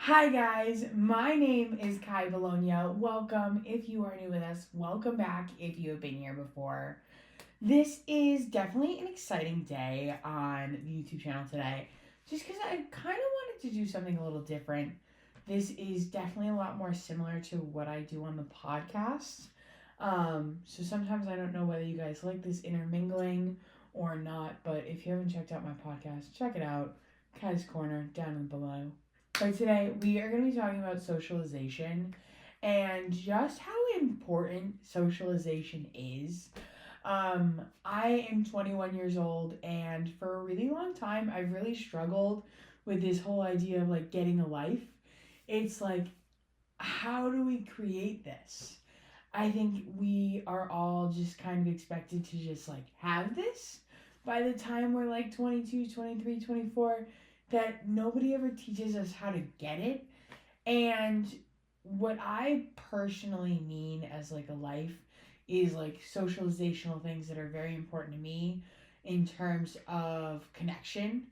Hi guys, my name is Ky Bologna. Welcome if you are new with us. Welcome back if you have been here before. This is definitely an exciting day on the YouTube channel today, just because I kind of wanted to do something a little different. This is definitely a lot more similar to what I do on the podcast. So sometimes I don't know whether you guys like this intermingling or not, but if you haven't checked out my podcast, check it out. Ky's Corner down below. So today we are going to be talking about socialization and just how important socialization is. I am 21 years old, and for a really long time, I've really struggled with this whole idea of like getting a life. It's like, how do we create this? I think we are all just kind of expected to just like have this by the time we're like 22, 23, 24, that nobody ever teaches us how to get it. And what I personally mean as like a life is like socializational things that are very important to me in terms of connection,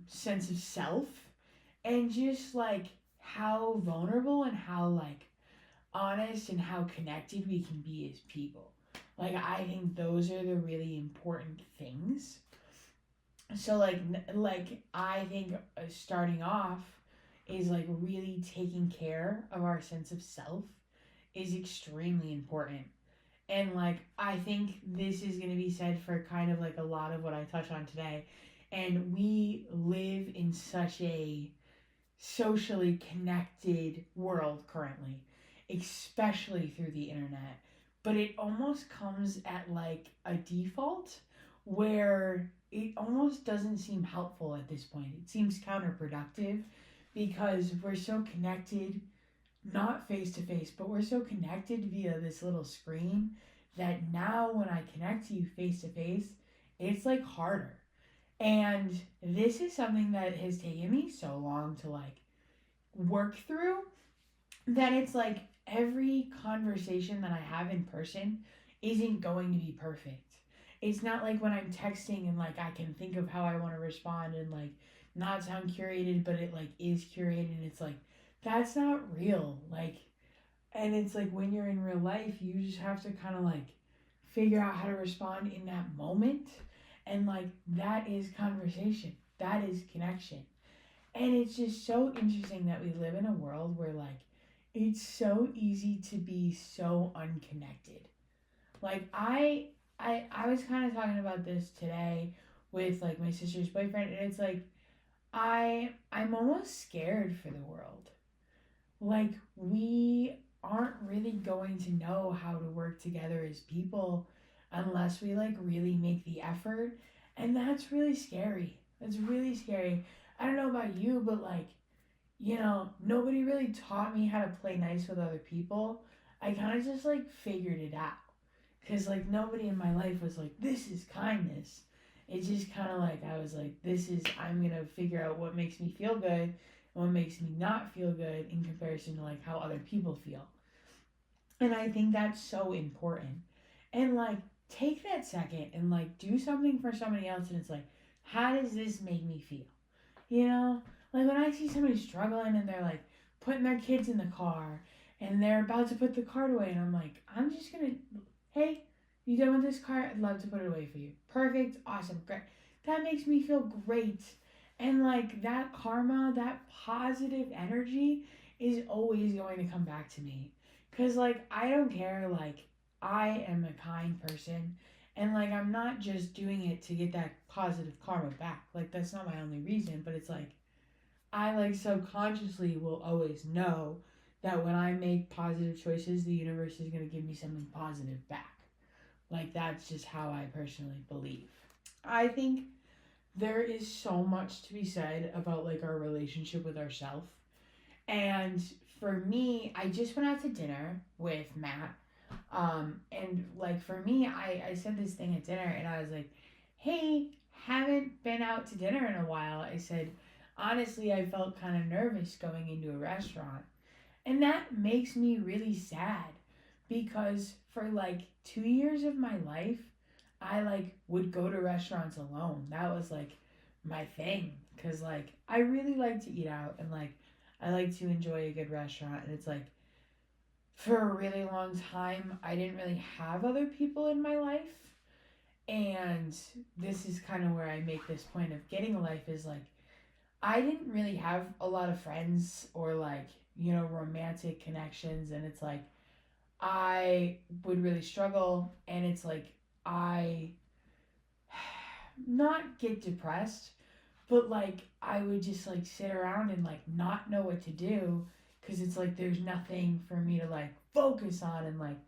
sense of self, and just like how vulnerable and how like honest and how connected we can be as people. Like I think those are the really important things. So like I think starting off is like really taking care of our sense of self is extremely important. And like I think this is going to be said for kind of like a lot of what I touch on today. And we live in such a socially connected world currently, especially through the internet. But it almost comes at like a default where it almost doesn't seem helpful at this point. It seems counterproductive because we're so connected, not face to face, but we're so connected via this little screen that now when I connect to you face to face, it's like harder. And this is something that has taken me so long to like work through that it's like every conversation that I have in person isn't going to be perfect. It's not like when I'm texting and like I can think of how I want to respond and like not sound curated, but it like is curated and it's like that's not real. Like, and it's like when you're in real life, you just have to kind of like figure out how to respond in that moment. And like that is conversation, that is connection. And it's just so interesting that we live in a world where like it's so easy to be so unconnected. Like I was kind of talking about this today with like my sister's boyfriend, and it's like I'm almost scared for the world. Like we aren't really going to know how to work together as people unless we like really make the effort, and that's really scary. That's really scary. I don't know about you, but like, nobody really taught me how to play nice with other people. I kind of just like figured it out. Cause like nobody in my life was like, this is kindness. It's just kind of like I was like, this is I'm gonna figure out what makes me feel good and what makes me not feel good in comparison to like how other people feel. And I think that's so important. And like take that second and like do something for somebody else, and it's like, how does this make me feel? You know, like when I see somebody struggling and they're like putting their kids in the car and they're about to put the cart away, and I'm like, I'm just gonna, hey, you done with this cart? I'd love to put it away for you. Perfect, awesome, great. That makes me feel great. And like that karma, that positive energy is always going to come back to me. Cause like I don't care, like I am a kind person, and like I'm not just doing it to get that positive karma back. Like that's not my only reason, but it's like I like subconsciously will always know that when I make positive choices, the universe is going to give me something positive back. Like that's just how I personally believe. I think there is so much to be said about like our relationship with ourselves. And for me, I just went out to dinner with Matt. And like for me, I said this thing at dinner and I was like, hey, haven't been out to dinner in a while. I said, honestly, I felt kind of nervous going into a restaurant. And that makes me really sad because for like 2 years of my life, I like would go to restaurants alone. That was like my thing. because like I really like to eat out, and like I like to enjoy a good restaurant, and it's like for a really long time I didn't really have other people in my life. And this is kind of where I make this point of getting a life is like I didn't really have a lot of friends or like, romantic connections, and it's like I would really struggle, and it's like I not get depressed, but like I would just like sit around and like not know what to do because it's like there's nothing for me to like focus on, and like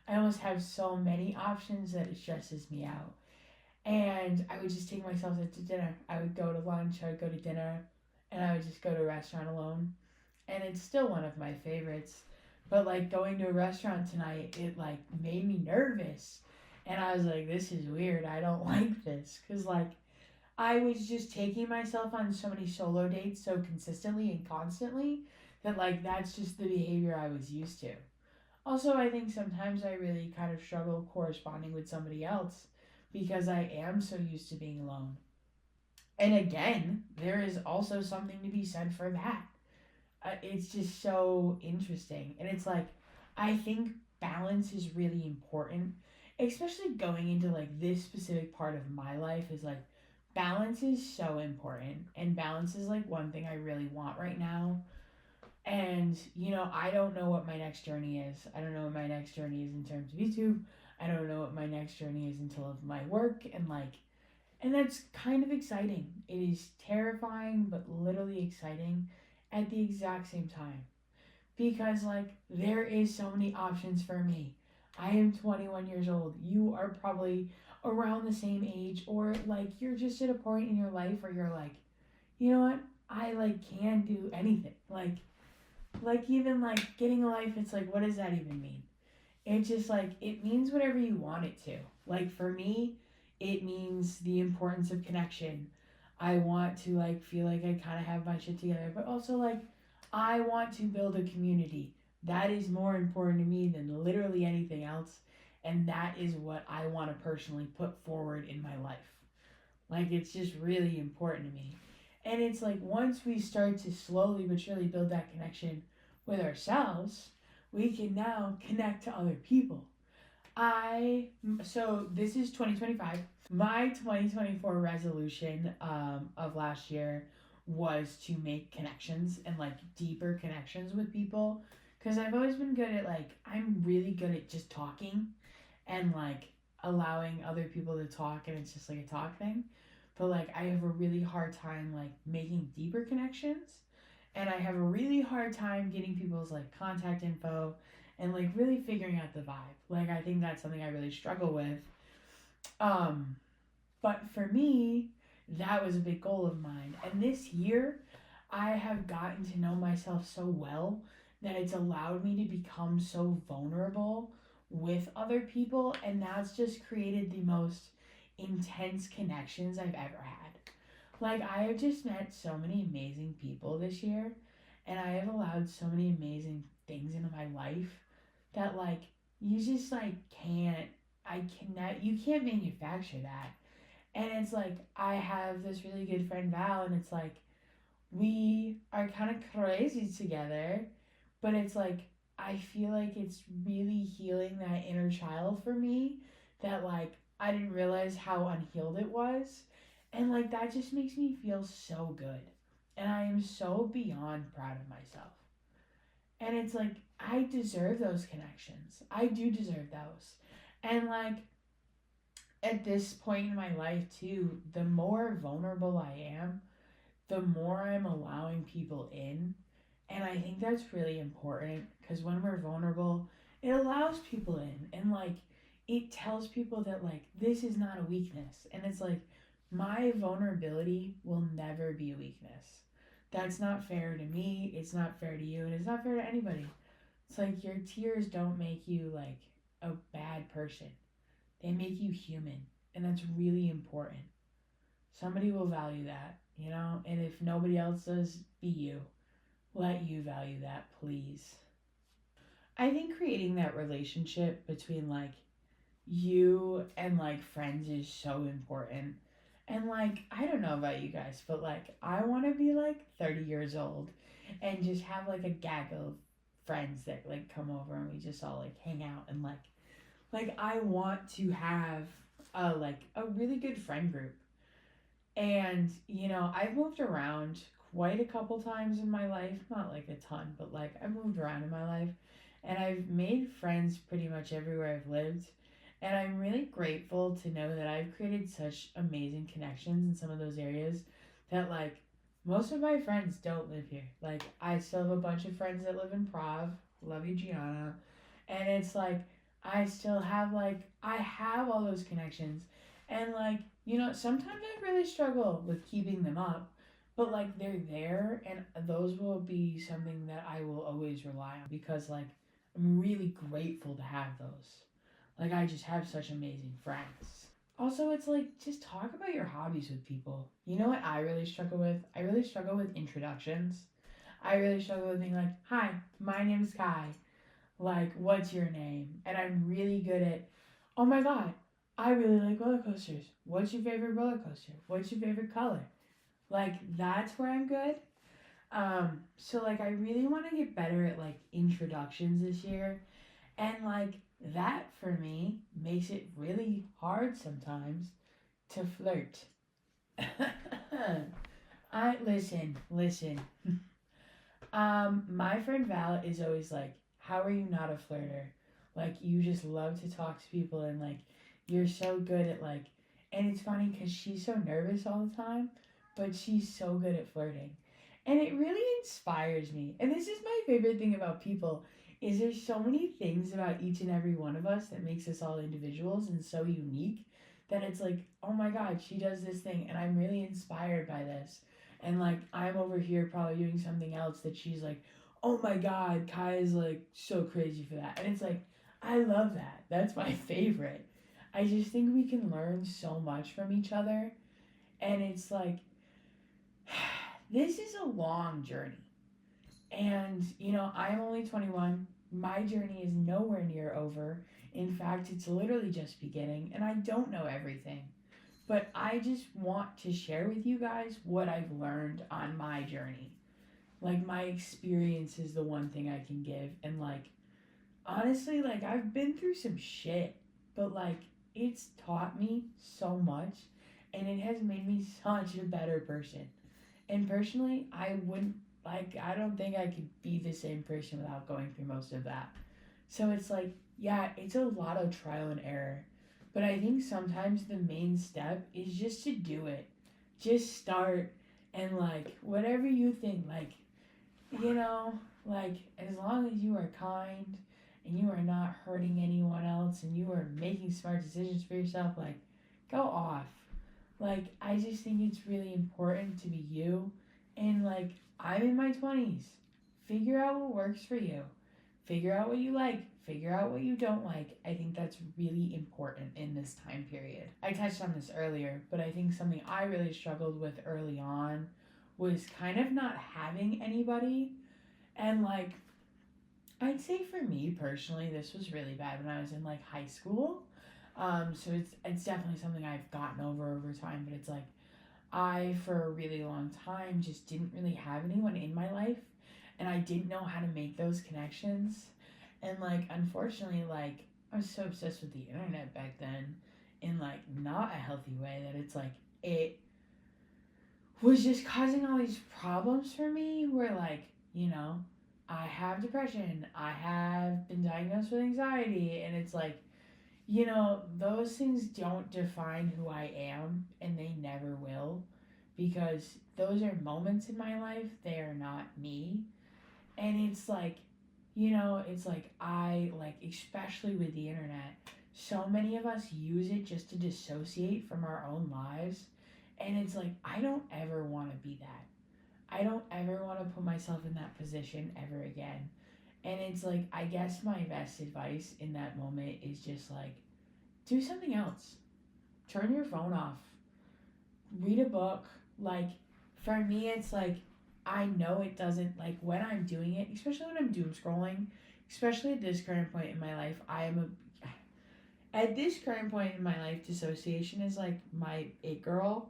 I almost have so many options that it stresses me out. And I would just take myself out to dinner. I would go to lunch, I would go to dinner, and I would just go to a restaurant alone. And it's still one of my favorites. But like going to a restaurant tonight, it like made me nervous. And I was like, this is weird. I don't like this. Because like I was just taking myself on so many solo dates so consistently and constantly that like that's just the behavior I was used to. Also, I think sometimes I really kind of struggle corresponding with somebody else because I am so used to being alone. And again, there is also something to be said for that. It's just so interesting. And it's like, I think balance is really important, especially going into like this specific part of my life is like, balance is so important. And balance is like one thing I really want right now. And, I don't know what my next journey is. I don't know what my next journey is in terms of YouTube. I don't know what my next journey is until of my work, and like, and that's kind of exciting. It is terrifying but literally exciting at the exact same time because like there is so many options for me. I am 21 years old. You are probably around the same age, or like you're just at a point in your life where you're like, you know what? I like can do anything. Like even like getting a life, it's like what does that even mean? It's just like it means whatever you want it to. Like for me, it means the importance of connection. I want to like feel like I kind of have my shit together, but also like I want to build a community. That is more important to me than literally anything else, and that is what I want to personally put forward in my life. Like it's just really important to me. And it's like once we start to slowly but surely build that connection with ourselves, we can now connect to other people. So this is 2025. My 2024 resolution of last year was to make connections and like deeper connections with people because I've always been good at like I'm really good at just talking and like allowing other people to talk, and it's just like a talk thing. But like I have a really hard time like making deeper connections, and I have a really hard time getting people's like contact info and like really figuring out the vibe. Like I think that's something I really struggle with. Um but for me, that was a big goal of mine. And this year, I have gotten to know myself so well that it's allowed me to become so vulnerable with other people. And that's just created the most intense connections I've ever had. Like, I have just met so many amazing people this year, and I have allowed so many amazing things into my life that, like, you just, like, can't, I cannot, you can't manufacture that. And it's like I have this really good friend Val, and it's like we are kind of crazy together, but it's like I feel like it's really healing that inner child for me that like I didn't realize how unhealed it was. And like that just makes me feel so good. And I am so beyond proud of myself. And it's like I deserve those connections. I do deserve those. And like at this point in my life too, the more vulnerable I am, the more I'm allowing people in. And I think that's really important because when we're vulnerable, it allows people in, and like it tells people that like this is not a weakness. And it's like my vulnerability will never be a weakness. That's not fair to me, it's not fair to you, and it's not fair to anybody. It's like your tears don't make you like a bad person. They make you human, and that's really important. Somebody will value that, and if nobody else does, be you. Let you value that, please. I think creating that relationship between like you and like friends is so important. And like, I don't know about you guys, but like, I want to be like 30 years old and just have like a gaggle of friends that like come over and we just all like hang out and like I want to have a really good friend group. And I've moved around quite a couple times in my life, not like a ton, but like I've moved around in my life and I've made friends pretty much everywhere I've lived. And I'm really grateful to know that I've created such amazing connections in some of those areas that like most of my friends don't live here. Like I still have a bunch of friends that live in Prague. Love you, Gianna. And it's like I still have I have all those connections. And like, sometimes I really struggle with keeping them up, but like they're there and those will be something that I will always rely on because like I'm really grateful to have those. Like I just have such amazing friends. Also, it's like just talk about your hobbies with people. You know what I really struggle with? I really struggle with introductions. I really struggle with being like, "Hi, my name's Kai. Like, what's your name?" And I'm really good at, "Oh my god, I really like roller coasters. What's your favorite roller coaster? What's your favorite color?" Like, that's where I'm good. So like I really want to get better at like introductions this year. And like that for me makes it really hard sometimes to flirt. I listen. My friend Val is always like, "How are you not a flirter? Like, you just love to talk to people and like, you're so good at like." And it's funny because she's so nervous all the time, but she's so good at flirting, and it really inspires me. And this is my favorite thing about people is there's so many things about each and every one of us that makes us all individuals and so unique that it's like, oh my god, she does this thing, and I'm really inspired by this and like I'm over here probably doing something else that she's like, oh my god, Kai is like so crazy for that. And it's like, I love that. That's my favorite. I just think we can learn so much from each other. And it's like, this is a long journey. And, I'm only 21. My journey is nowhere near over. In fact, it's literally just beginning. And I don't know everything. But I just want to share with you guys what I've learned on my journey. Like, my experience is the one thing I can give. And, like, honestly, like, I've been through some shit. But, like, it's taught me so much. And it has made me such a better person. And personally, I don't think I could be the same person without going through most of that. So it's like, yeah, it's a lot of trial and error. But I think sometimes the main step is just to do it. Just start and like whatever you think, you know, like as long as you are kind and you are not hurting anyone else and you are making smart decisions for yourself, like go off. Like I just think it's really important to be you and like I'm in my 20s. Figure out what works for you. Figure out what you like. Figure out what you don't like. I think that's really important in this time period. I touched on this earlier, but I think something I really struggled with early on was kind of not having anybody. And like, I'd say for me personally, this was really bad when I was in like high school. So it's definitely something I've gotten over time, but it's like I, for a really long time, just didn't really have anyone in my life, and I didn't know how to make those connections. And, like, unfortunately, like, I was so obsessed with the internet back then in, like, not a healthy way that it's like, it was just causing all these problems for me where, like, I have depression, I have been diagnosed with anxiety, and it's like, those things don't define who I am, and they never will, because those are moments in my life, they are not me. And it's like, especially with the internet, so many of us use it just to dissociate from our own lives. And it's like, I don't ever want to be that. I don't ever want to put myself in that position ever again. And it's like, I guess my best advice in that moment is just like, do something else. Turn your phone off. Read a book. Like, for me, it's like, I know it doesn't, like, when I'm doing it, especially when I'm doom scrolling, especially at this current point in my life, at this current point in my life, dissociation is like my it girl.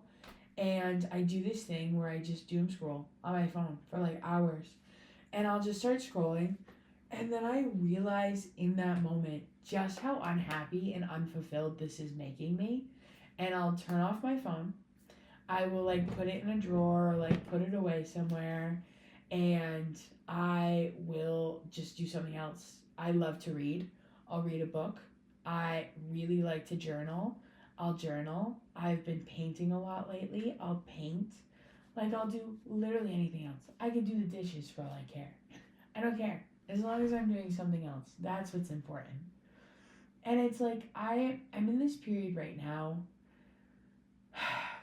And I do this thing where I just doom scroll on my phone for like hours. And I'll just start scrolling. And then I realize in that moment just how unhappy and unfulfilled this is making me. And I'll turn off my phone. I will like put it in a drawer or like put it away somewhere. And I will just do something else. I love to read. I'll read a book. I really like to journal. I'll journal. I've been painting a lot lately. I'll paint. Like, I'll do literally anything else. I could do the dishes for all I care. I don't care. As long as I'm doing something else. That's what's important. And it's like, I'm in this period right now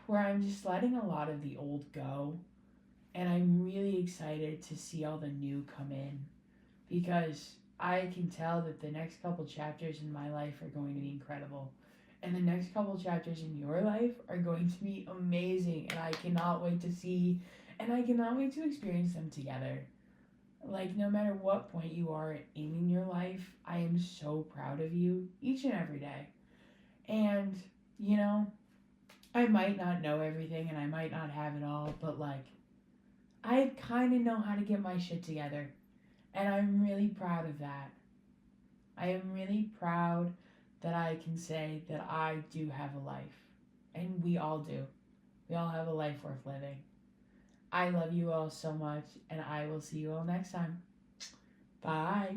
where I'm just letting a lot of the old go. And I'm really excited to see all the new come in. Because I can tell that the next couple chapters in my life are going to be incredible. And the next couple chapters in your life are going to be amazing. And I cannot wait to see, and I cannot wait to experience them together. Like, no matter what point you are in your life, I am so proud of you each and every day. And, you know, I might not know everything and I might not have it all, but like, I kind of know how to get my shit together. And I'm really proud of that. I am really proud that I can say that I do have a life. And we all do. We all have a life worth living. I love you all so much, and I will see you all next time. Bye.